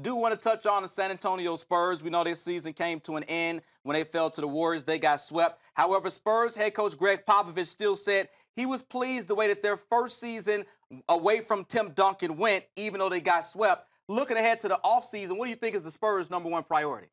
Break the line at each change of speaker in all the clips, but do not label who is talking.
Do want to touch on the San Antonio Spurs. We know this season came to an end when they fell to the Warriors. They got swept. However, Spurs head coach Greg Popovich still said he was pleased the way that their first season away from Tim Duncan went, even though they got swept. Looking ahead to the offseason, what do you think is the Spurs' #1 priority?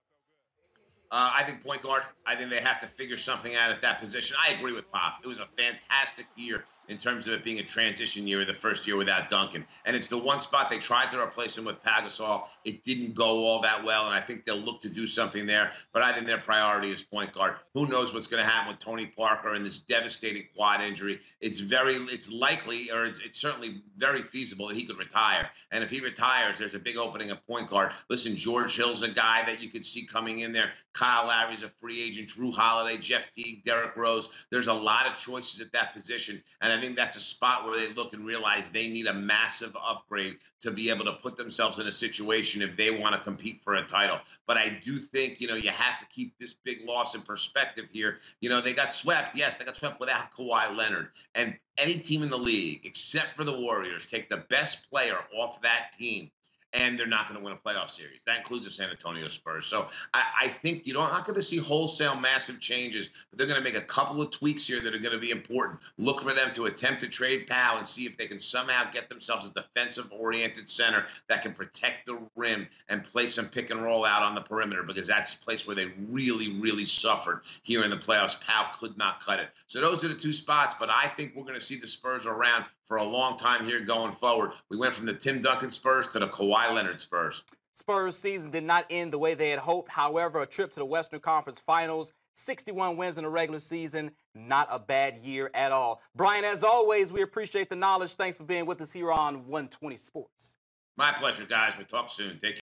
I think point guard. I think they have to figure something out at that position. I agree with Pop. It was a fantastic year in terms of it being a transition year, the first year without Duncan. And it's the one spot they tried to replace him with Pau. It didn't go all that well, and I think they'll look to do something there. But I think their priority is point guard. Who knows what's going to happen with Tony Parker and this devastating quad injury? It's likely, or it's certainly very feasible that he could retire. And if he retires, there's a big opening at point guard. Listen, George Hill's a guy that you could see coming in there. Kyle Lowry's a free agent. Drew Holiday, Jeff Teague, Derrick Rose. There's a lot of choices at that position. And I think that's a spot where they look and realize they need a massive upgrade to be able to put themselves in a situation if they want to compete for a title. But I do think, you have to keep this big loss in perspective here. They got swept. Yes, they got swept without Kawhi Leonard. And any team in the league, except for the Warriors, take the best player off that team, and they're not going to win a playoff series. That includes the San Antonio Spurs. So I think you're not going to see wholesale massive changes, but they're going to make a couple of tweaks here that are going to be important. Look for them to attempt to trade Powell and see if they can somehow get themselves a defensive-oriented center that can protect the rim and play some pick and roll out on the perimeter, because that's a place where they really, really suffered here in the playoffs. Powell could not cut it. So those are the two spots, but I think we're going to see the Spurs around for a long time here going forward. We went from the Tim Duncan Spurs to the Kawhi Leonard Spurs.
Spurs season did not end the way they had hoped. However, a trip to the Western Conference Finals, 61 wins in the regular season, not a bad year at all. Brian, as always, we appreciate the knowledge. Thanks for being with us here on 120 Sports.
My pleasure, guys. We'll talk soon. Take care.